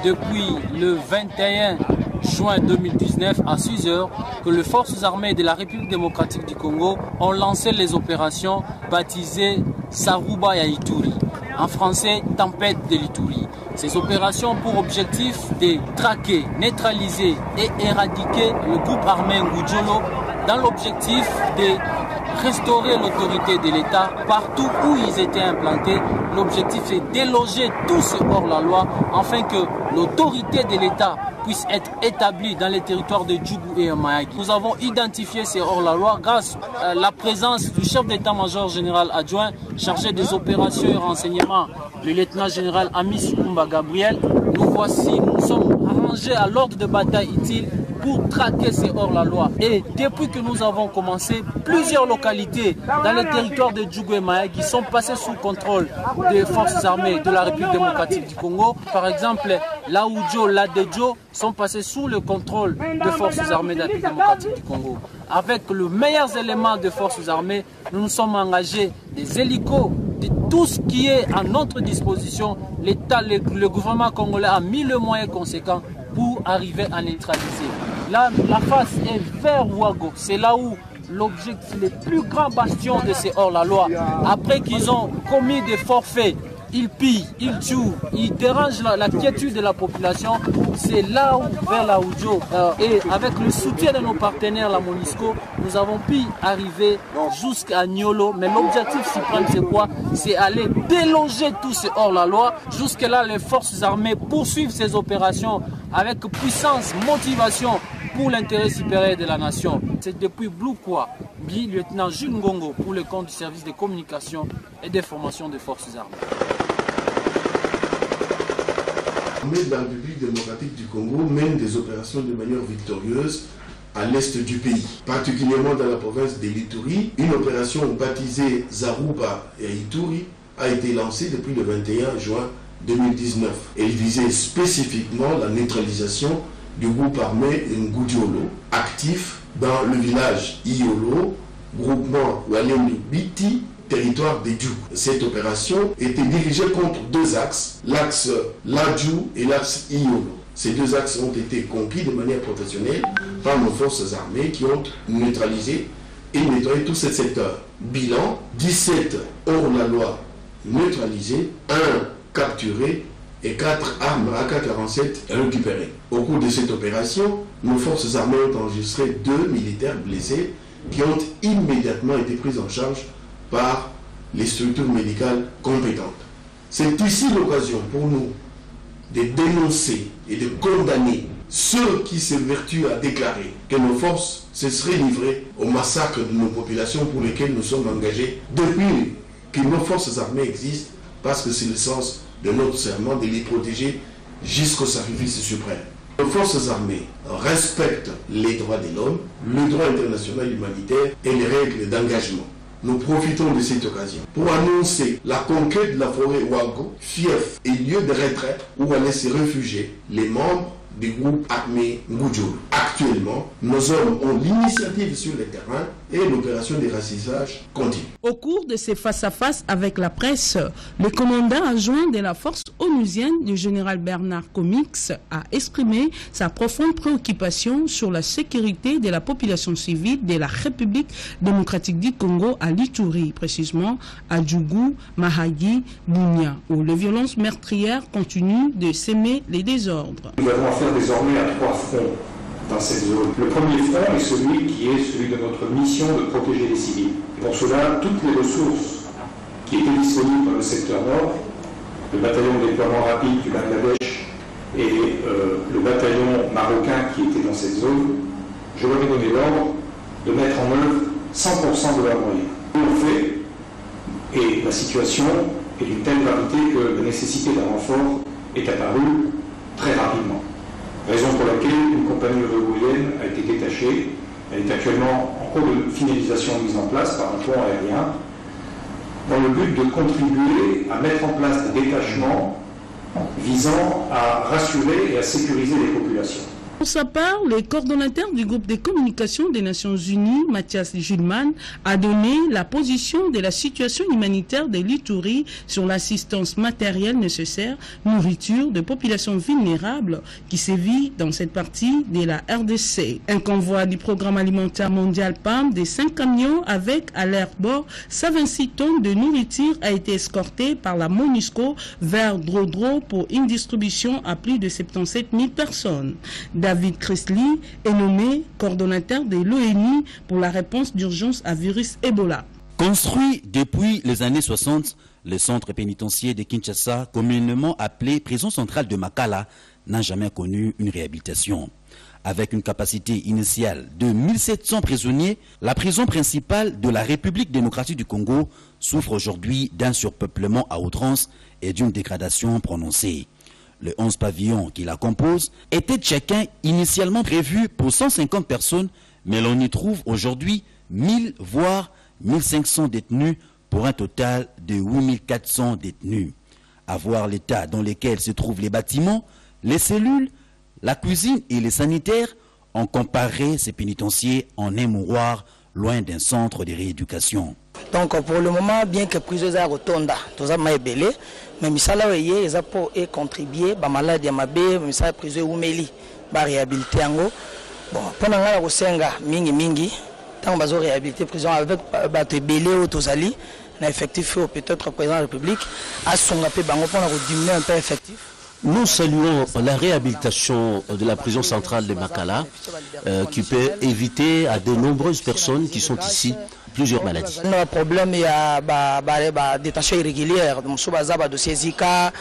depuis le 21 juin 2019 à 6 h que les forces armées de la République démocratique du Congo ont lancé les opérations baptisées Saruba et Ituri. En français, tempête de l'Ituri. Ces opérations ont pour objectif de traquer, neutraliser et éradiquer le groupe armé Ngudjolo dans l'objectif de restaurer l'autorité de l'État partout où ils étaient implantés. L'objectif est de déloger tous ces hors-la-loi afin que l'autorité de l'État puisse être établie dans les territoires de Djougou et Mayagi. Nous avons identifié ces hors-la-loi grâce à la présence du chef d'état-major général adjoint chargé des opérations et renseignements, le lieutenant-général Amis Kumba Gabriel. Nous sommes arrangés à l'ordre de bataille utile pour traquer ces hors-la-loi. Et depuis que nous avons commencé, plusieurs localités dans les territoires de Djougou et Mayagi sont passées sous contrôle des forces armées de la République démocratique du Congo. Par exemple, Laoudjo, Ladejo sont passés sous le contrôle des forces armées de la République démocratique du Congo. Avec le meilleur élément des forces armées, nous nous sommes engagés des hélicos, de tout ce qui est à notre disposition. L'État, le gouvernement congolais a mis le moyen conséquent pour arriver à neutraliser. Là, la face est vers Ouago. C'est là où l'objectif, le plus grand bastion de ces hors-la-loi. Après qu'ils ont commis des forfaits, ils pillent, ils tuent, ils dérangent la quiétude de la population. C'est là où, vers la Oudjo, et avec le soutien de nos partenaires, la MONUSCO, nous avons pu arriver jusqu'à Niolo. Mais l'objectif suprême, c'est quoi? C'est aller déloger tous ces hors-la-loi. Jusque-là, les forces armées poursuivent ces opérations avec puissance, motivation pour l'intérêt supérieur de la nation. C'est depuis Bloukwa, lieutenant Jules Ngongo, pour le compte du service de communication et de formation des forces armées. L'armée de la République démocratique du Congo mène des opérations de manière victorieuse à l'est du pays, particulièrement dans la province de l'Ituri. Une opération baptisée Zaruba et Ituri a été lancée depuis le 21 juin 2019. Elle visait spécifiquement la neutralisation du groupe armé Ngudjolo, actif dans le village Iolo, groupement Walendu Biti, territoire des Djougou. Cette opération était dirigée contre deux axes, l'axe Ladjou et l'axe Iolo. Ces deux axes ont été conquis de manière professionnelle par nos forces armées qui ont neutralisé et nettoyé tout ce secteur. Bilan, 17 hors-la-loi neutralisés, 1 capturé et 4 armes AK-47 récupérées. Au cours de cette opération, nos forces armées ont enregistré 2 militaires blessés qui ont immédiatement été pris en charge par les structures médicales compétentes. C'est ici l'occasion pour nous de dénoncer et de condamner ceux qui s'évertuent à déclarer que nos forces se seraient livrées au massacre de nos populations pour lesquelles nous sommes engagés depuis que nos forces armées existent, parce que c'est le sens de notre serment de les protéger jusqu'au sacrifice suprême. Nos forces armées respectent les droits de l'homme, le droit international humanitaire et les règles d'engagement. Nous profitons de cette occasion pour annoncer la conquête de la forêt Ouago, fief et lieu de retrait où allaient se réfugier les membres du groupe armé Ngudjolo. Actuellement, nos hommes ont l'initiative sur le terrain et l'opération de ratissage continue. Au cours de ces face-à-face avec la presse, le commandant adjoint de la force onusienne, le général Bernard Comix, a exprimé sa profonde préoccupation sur la sécurité de la population civile de la République démocratique du Congo à l'Ituri, précisément à Djougou, Mahagi, Bunia, où les violences meurtrières continuent de s'aimer les désordres. Nous avons affaire désormais à 3 fronts dans cette zone. Le premier front est celui de notre mission de protéger les civils. Et pour cela, toutes les ressources qui étaient disponibles dans le secteur nord, le bataillon de déploiement rapide du Bangladesh et le bataillon marocain qui était dans cette zone, je leur ai donné l'ordre de mettre en œuvre 100% de leurs moyens. Ils l'ont fait, et la situation est d'une telle gravité que la nécessité d'un renfort est apparue très rapidement. Raison pour laquelle une compagnie uruguayenne a été détachée. Elle est actuellement en cours de finalisation mise en place par un pont aérien dans le but de contribuer à mettre en place des détachements visant à rassurer et à sécuriser les populations. Pour sa part, le coordonnateur du groupe de communication des Nations Unies, Mathias Gilman, a donné la position de la situation humanitaire de l'Ituri sur l'assistance matérielle nécessaire, nourriture de populations vulnérables qui sévit dans cette partie de la RDC. Un convoi du programme alimentaire mondial PAM de 5 camions avec à leur bord 126 tonnes de nourriture a été escorté par la MONUSCO vers Drodro pour une distribution à plus de 77 000 personnes. David Chrisley est nommé coordonnateur de l'ONU pour la réponse d'urgence à virus Ebola. Construit depuis les années 60, le centre pénitentiaire de Kinshasa, communément appelé prison centrale de Makala, n'a jamais connu une réhabilitation. Avec une capacité initiale de 1700 prisonniers, la prison principale de la République démocratique du Congo souffre aujourd'hui d'un surpeuplement à outrance et d'une dégradation prononcée. Les 11 pavillons qui la composent étaient chacun initialement prévus pour 150 personnes, mais l'on y trouve aujourd'hui 1000 voire 1500 détenus pour un total de 8400 détenus. À voir l'état dans lequel se trouvent les bâtiments, les cellules, la cuisine et les sanitaires ont comparé ces pénitenciers en un mouroir loin d'un centre de rééducation. Donc pour le moment, bien que prison soit rotonda, tout ça m'a belé, mais misala weye ils pour contribuer ba maladie mabe, misala prison umeli ba réhabiliter ango. Bon, pendant la rosenga mingi tant bazo réhabiliter prison avec ba te belé au tozali na effectif peut-être président de la République a songa pe bango pour diminuer un peu effectif. Nous saluons la réhabilitation de la prison centrale de Makala qui peut éviter à de nombreuses personnes qui sont ici plusieurs maladies. Le problème, il y a des détentions irrégulières. Dossier Zika,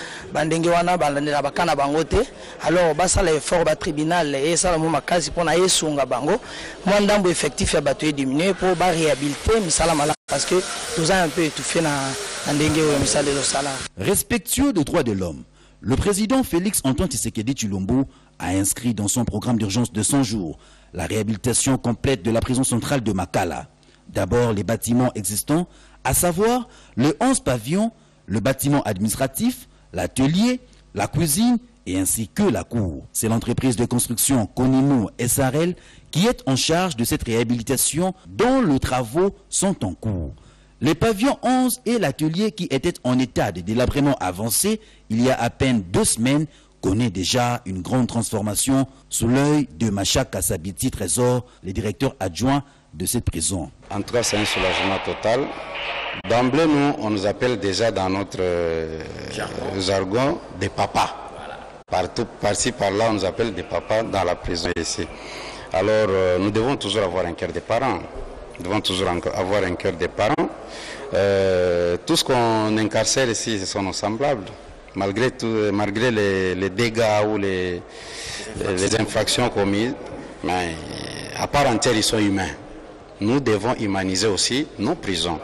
alors, ça l'effort du tribunal et ça, le cas pour naïe sunga bango. Moi, d'abord effectif a battu diminué pour réhabiliter, mais ça la parce que tout ça un peu étouffé dans dengue ou misal de l'osala. Respectueux des droits de l'homme, le président Félix Antoine Tshisekedi Tshilombo a inscrit dans son programme d'urgence de 100 jours la réhabilitation complète de la prison centrale de Makala. D'abord les bâtiments existants, à savoir le 11 pavillons, le bâtiment administratif, l'atelier, la cuisine et ainsi que la cour. C'est l'entreprise de construction Konimo SRL qui est en charge de cette réhabilitation dont les travaux sont en cours. Les pavillons 11 et l'atelier qui étaient en état de délabrement avancé il y a à peine 2 semaines connaît déjà une grande transformation sous l'œil de Macha Kassabiti Trésor, le directeur adjoint de cette prison. En tout cas, c'est un soulagement total. D'emblée, nous, on nous appelle déjà dans notre jargon des papas. Partout, par-ci, par-là, on nous appelle des papas dans la prison ici. Alors, nous devons toujours avoir un cœur des parents. Nous devons toujours avoir un cœur des parents. Tout ce qu'on incarcère ici, ce sont nos semblables. Malgré les dégâts ou les infractions commises, mais à part entière, ils sont humains. Nous devons humaniser aussi nos prisons.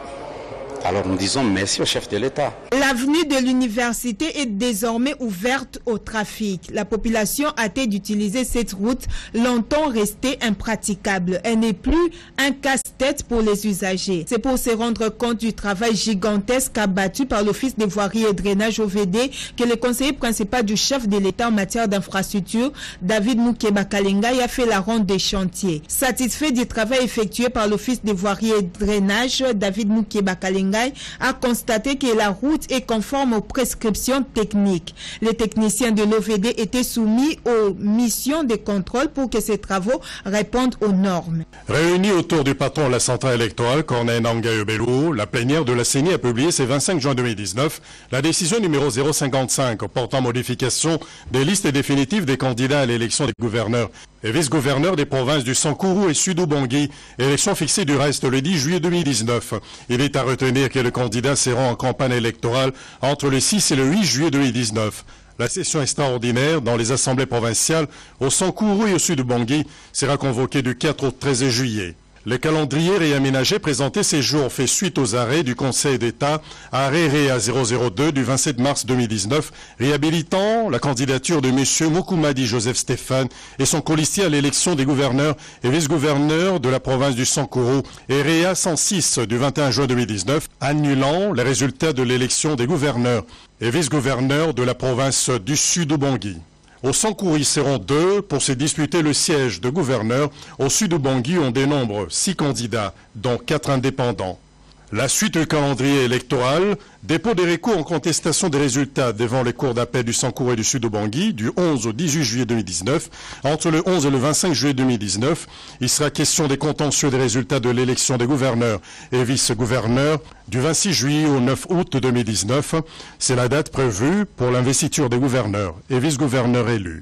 Alors nous disons merci au chef de l'État. L'avenue de l'université est désormais ouverte au trafic. La population a hâte d'utiliser cette route, longtemps restée impraticable. Elle n'est plus un casse-tête pour les usagers. C'est pour se rendre compte du travail gigantesque abattu par l'Office des voiries et drainage OVD que le conseiller principal du chef de l'État en matière d'infrastructure, David Moukeba Kalengai, a fait la ronde des chantiers. Satisfait du travail effectué par l'Office des voiries et drainage, David Moukeba Kalengai a constaté que la route est conforme aux prescriptions techniques. Les techniciens de l'OVD étaient soumis aux missions de contrôle pour que ces travaux répondent aux normes. Réunis autour du patron de la centrale électorale, Corneille Nangaye Bello, la plénière de la CENI a publié ce 25 juin 2019 la décision numéro 055 portant modification des listes définitives des candidats à l'élection des gouverneurs et vice-gouverneurs des provinces du Sankuru et Sud-Ubangi, élection fixée du reste le 10 juillet 2019. Il est à retenir que les candidats seront en campagne électorale entre le 6 et le 8 juillet 2019. La session extraordinaire dans les assemblées provinciales au Sankuru et au Sud-Ubangi sera convoquée du 4 au 13 juillet. Le calendrier réaménagé présenté ces jours fait suite aux arrêts du Conseil d'État, arrêt REA 002 du 27 mars 2019, réhabilitant la candidature de M. Mokoumadi Joseph Stéphane et son colistier à l'élection des gouverneurs et vice-gouverneurs de la province du Sankuru, et REA 106 du 21 juin 2019, annulant les résultats de l'élection des gouverneurs et vice-gouverneurs de la province du Sud-Ubangi. Au Sankourou, ils seront 2 pour se disputer le siège de gouverneur. Au sud Ubangi, on dénombre 6 candidats, dont 4 indépendants. La suite du calendrier électoral, dépôt des recours en contestation des résultats devant les cours d'appel du Sankourou et du Sud-Ubangi du 11 au 18 juillet 2019. Entre le 11 et le 25 juillet 2019, il sera question des contentieux des résultats de l'élection des gouverneurs et vice-gouverneurs du 26 juillet au 9 août 2019. C'est la date prévue pour l'investiture des gouverneurs et vice-gouverneurs élus.